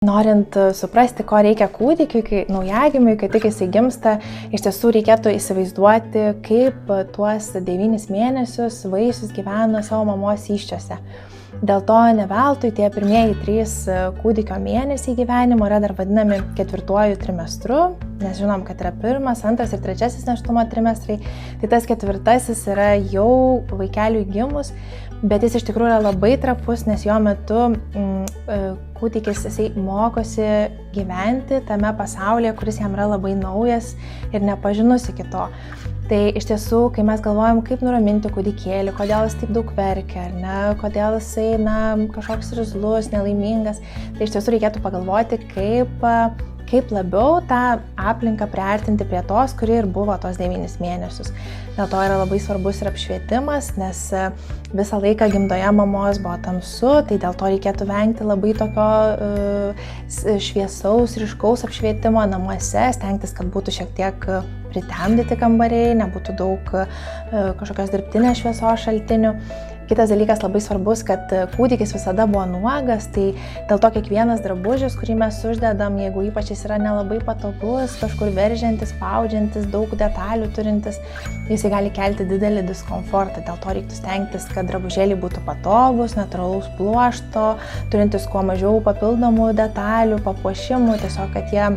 Norint suprasti, ko reikia kūdikiui, kai naujagimiui, kai tik jisai gimsta, iš tiesų reikėtų įsivaizduoti, kaip tuos 9 mėnesius vaisius gyvena savo mamos įsčiose. Dėl to ne veltui tie pirmieji 3 kūdikio mėnesiai gyvenimo yra dar vadinami 4. trimestru, nes žinom, kad yra 1., 2. ir 3. nėštumo trimestrai, tai tas 4. yra jau vaikeliui gimus, bet jis iš tikrųjų yra labai trapus, nes jo metu kūdikis jisai mokosi gyventi tame pasaulyje, kuris jam yra labai naujas ir nepažinus iki to. Tai iš tiesų, kai mes galvojam, kaip nuraminti kūdikėlį, kodėl jis taip daug verkia, ar ne, kodėl jisai kažkoks irzlus, nelaimingas, tai iš tiesų reikėtų pagalvoti, kaip labiau tą aplinką priartinti prie tos, kuri ir buvo tos 9 mėnesius. Dėl to yra labai svarbus ir apšvietimas, nes visą laiką gimdoje mamos buvo tamsu, tai dėl to reikėtų vengti labai tokio šviesaus, ryškaus apšvietimo namuose, stengtis, kad būtų šiek tiek pritemdyti kambariai, nebūtų daug kažkokios dirbtinės šviesos šaltinių. Kitas dalykas labai svarbus, kad kūdikis visada buvo nuogas, tai dėl to kiekvienas drabužis, kurį mes uždedam, jeigu ypač jis yra nelabai patogus, kažkur veržiantis, spaudžiantis, daug detalių turintis, jisai gali kelti didelį diskomfortą. Dėl to reiktų stengtis, kad drabužėliai būtų patogus, natūralaus pluošto, turintis kuo mažiau papildomų detalių, papuošimų, tiesiog, kad jie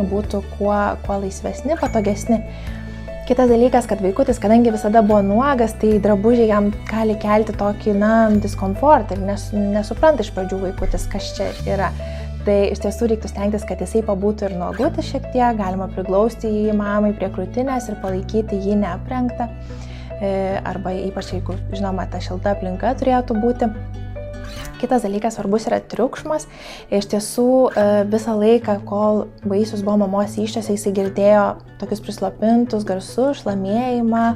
būtų kuo laisvesni, patogesni. Kitas dalykas, kad vaikutis, kadangi visada buvo nuogas, tai drabužiai jam gali kelti tokį, diskomfortą ir nesupranta iš pradžių vaikutis, kas čia yra. Tai iš tiesų reiktų stengtis, kad jisai pabūtų ir nuogutis šiek tiek, galima priglausti jį mamai prie krūtinės ir palaikyti jį neaprengtą. Arba ypač, jeigu, žinoma, ta šilta aplinka turėtų būti. Kitas dalykas svarbus yra triukšmas. Iš tiesų visą laiką, kol vaisius buvo mamos įsčiose, jisai girdėjo tokius prislopintus garsus, šlamėjimą,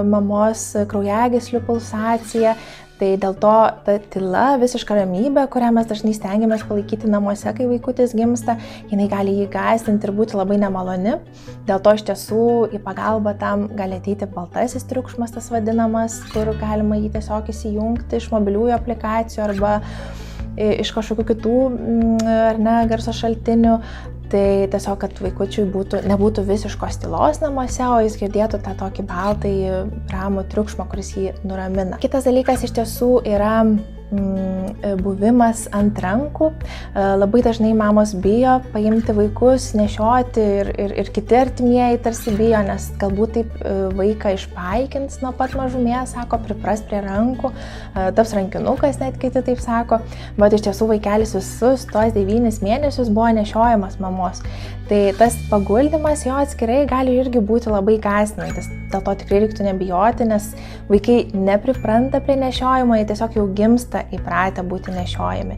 mamos kraujagyslių pulsaciją. Tai dėl to ta tyla, visiška ramybė, kurią mes dažnai stengiamės palaikyti namuose, kai vaikutis gimsta, jinai gali jį gąsdinti ir būti labai nemaloni. Dėl to iš tiesų į pagalbą tam gali ateiti baltasis triukšmas, tas vadinamas, kur galima jį tiesiog įsijungti iš mobiliųjų aplikacijų arba iš kažkokių kitų garso šaltinių. Tai tiesiog, kad vaikučiui nebūtų visiškos tylos namuose, o jis girdėtų tą tokį baltąjį ramų triukšmą, kuris jį nuramina. Kitas dalykas iš tiesų yra buvimas ant rankų. Labai dažnai mamos bijo paimti vaikus, nešioti ir kiti artimieji tarsi bijo, nes galbūt taip vaiką išpaikins nuo pat mažumės, sako, pripras prie rankų, taps rankinukas, net kiti taip sako, bet iš tiesų vaikelis visus tos 9 mėnesius buvo nešiojamas mamos. Tai tas paguldymas jo atskirai gali irgi būti labai gąsdinantis. Dėl to tikrai reiktų nebijoti, nes vaikai nepripranta prie nešiojimo, jie tiesiog jau gimsta įpratę būti nešiojami.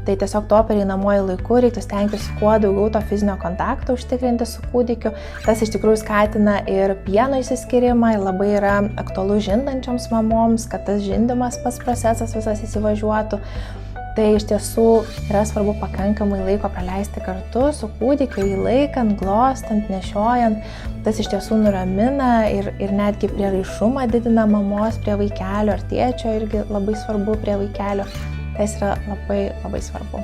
Tai tiesiog to pereinamuoju laiku reiktų stengtis kuo daugiau to fizinio kontakto užtikrinti su kūdikiu. Tas iš tikrųjų skatina ir pieno išsiskyrimą ir labai yra aktualu žindančioms mamoms, kad tas žindymas pats procesas visas įsivažiuotų. Tai iš tiesų yra svarbu pakankamai laiko praleisti kartu su kūdikiu, jį laikant, glostant, nešiojant. Tas iš tiesų nuramina ir netgi prieraišumą didina mamos prie vaikelio ar tėčio, irgi labai svarbu prie vaikelio. Tas yra labai, labai svarbu.